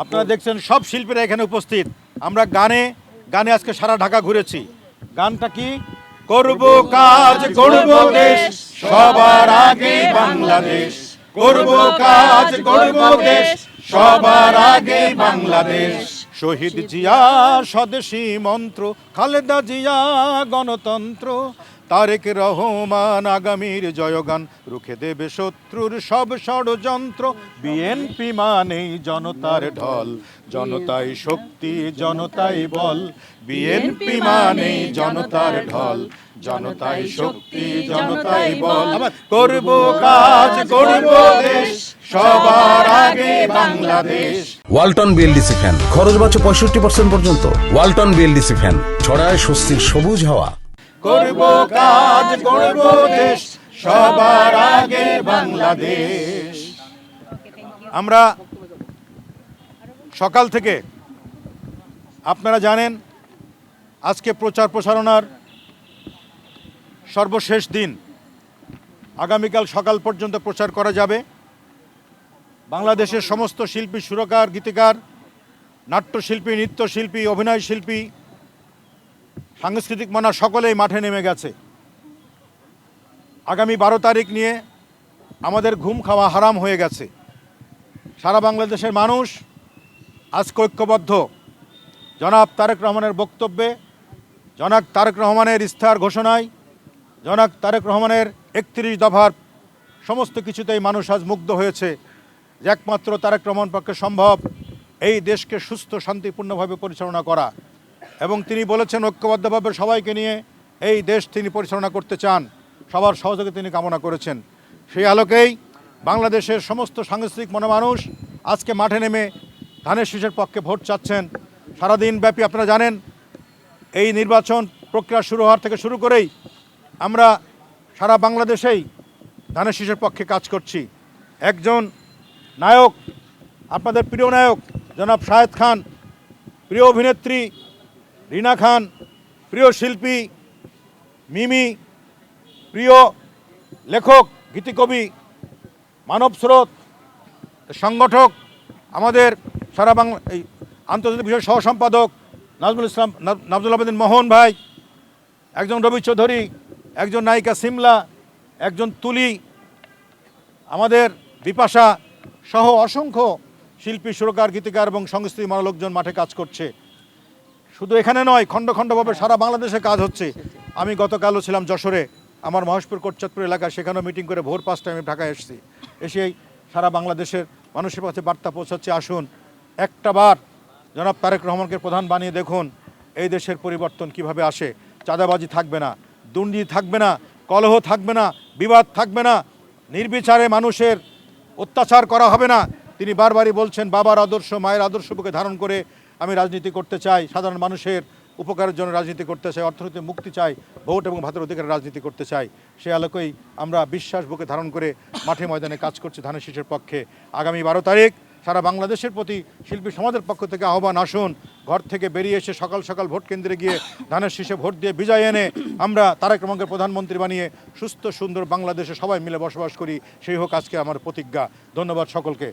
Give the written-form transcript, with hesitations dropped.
আপনারা দেখছেন সব শিল্পীরা এখানে উপস্থিত। আমরা গানে গানে আজকে সারা ঢাকা ঘুরেছি। গানটা কি? করব কাজ করব দেশ, সবার আগে বাংলাদেশ। করব কাজ করব দেশ, সবার আগে বাংলাদেশ। শহীদ জিয়া স্বদেশী মন্ত্র, খালেদা জিয়া গণতন্ত্র, তারেক রহমান আগামীর জয়গান, রুখে দেবে শত্রুর সব ষড়যন্ত্র। বিএনপি মানেই জনতার ঢল, জনতাই শক্তি জনতাই বল। বিএনপি মানেই জনতার ঢল, জনতাই শক্তি জনতাই বল। করব কাজ করব দেশ, সবার আগে বাংলাদেশ। ওয়ালটন বিএলডিসি ফ্যান খরচ বাঁচে 65% পর্যন্ত। ওয়ালটন বিএলডিসি ফ্যান ছড়ায় স্বস্তির সবুজ হাওয়া। করব কাজ করব দেশ, সবার আগে বাংলাদেশ। আমরা সকাল থেকে আপনারা জানেন আজকে প্রচার প্রসারণার সর্বশেষ দিন। আগামীকাল সকাল পর্যন্ত প্রচার করা যাবে। বাংলাদেশের সমস্ত শিল্পী, সুরকার, গীতিকার, নাট্যশিল্পী, নৃত্যশিল্পী, অভিনয় শিল্পী, সাংস্কৃতিক মনা সকলেই মাঠে নেমে গেছে। আগামী 12 তারিখ নিয়ে আমাদের ঘুম খাওয়া হারাম হয়ে গেছে। সারা বাংলাদেশের মানুষ আজকে ঐক্যবদ্ধ। জনাব তারেক রহমানের বক্তব্যে, জনাব তারেক রহমানের ইস্তাহার ঘোষণায়, জনাব তারেক রহমানের 31 দফার সমস্ত কিছুতেই মানুষ আজ মুগ্ধ হয়েছে যে একমাত্র তারেক রহমান পক্ষে সম্ভব এই দেশকে সুস্থ শান্তিপূর্ণভাবে পরিচালনা করা। এবং তিনি বলেছেন ঐক্যবদ্ধভাবে সবাইকে নিয়ে এই দেশ তিনি পরিচালনা করতে চান, সবার সহযোগিতা তিনি কামনা করেছেন। সেই আলোকেই বাংলাদেশের সমস্ত সাংস্কৃতিক মনোমানুষ আজকে মাঠে নেমে ধানের শীষের পক্ষে ভোট চাচ্ছেন। সারাদিন ব্যাপী আপনারা জানেন এই নির্বাচন প্রক্রিয়া শুরু হওয়ার থেকে শুরু করেই আমরা সারা বাংলাদেশেই ধানের শীষের পক্ষে কাজ করছি। একজন নায়ক, আপনাদের প্রিয় নায়ক জনাব শাহেদ খান, প্রিয় অভিনেত্রী রিনা খান, প্রিয় শিল্পী মিমি, প্রিয় লেখক, গীতিকবি, মানব স্রোত সংগঠক, আমাদের সারা বাংলা এই আন্তর্জাতিক বিষয় সহ সম্পাদক নাজমুল আবেদিন মোহন ভাই, একজন রবি চৌধুরী, একজন নায়িকা সিমলা, একজন তুলি, আমাদের বিপাশা সহ অসংখ্য শিল্পী, সুরকার, গীতিকার এবং সংস্কৃতি লোকজন মাঠে কাজ করছে। শুধু এখানে নয়, খণ্ড খণ্ডভাবে সারা বাংলাদেশে কাজ হচ্ছে। আমি গতকালও ছিলাম যশোরে, আমার মহেশপুর কোটচাঁদপুর এলাকা, সেখানেও মিটিং করে ভোর 5টায় আমি ঢাকায় এসেছি। এসেই সারা বাংলাদেশের মানুষের কাছে বার্তা পৌঁছাচ্ছে, আসুন একটা বার জনাব তারেক রহমানকে প্রধান বানিয়ে দেখুন এই দেশের পরিবর্তন কিভাবে আসে। চাঁদাবাজি থাকবে না, দুর্নীতি থাকবে না, কলহ থাকবে না, বিবাদ থাকবে না, নির্বিচারে মানুষের অত্যাচার করা হবে না। তিনি বারবারই বলছেন বাবার আদর্শ, মায়ের আদর্শ বুকে ধারণ করে আমি রাজনীতি করতে চাই, সাধারণ মানুষের উপকারের জন্য রাজনীতি করতে চাই, অর্থনৈতিক মুক্তি চাই, ভোট এবং ভাতের অধিকারের রাজনীতি করতে চাই। সে আলোকেই আমরা বিশ্বাস বুকে ধারণ করে মাঠে ময়দানে কাজ করছি ধানের শীষের পক্ষে। আগামী 12 তারিখ সারা বাংলাদেশের প্রতি শিল্পী সমাজের পক্ষ থেকে আহ্বান, আসুন ঘর থেকে বেরিয়ে এসে সকাল সকাল ভোট কেন্দ্রে গিয়ে ধানের শীষে ভোট দিয়ে বিজয় এনে আমরা তারেক রহমানকে প্রধানমন্ত্রী বানিয়ে সুস্থ সুন্দর বাংলাদেশে সবাই মিলে বসবাস করি। সেই হোক আজকে আমার প্রতিজ্ঞা। ধন্যবাদ সকলকে।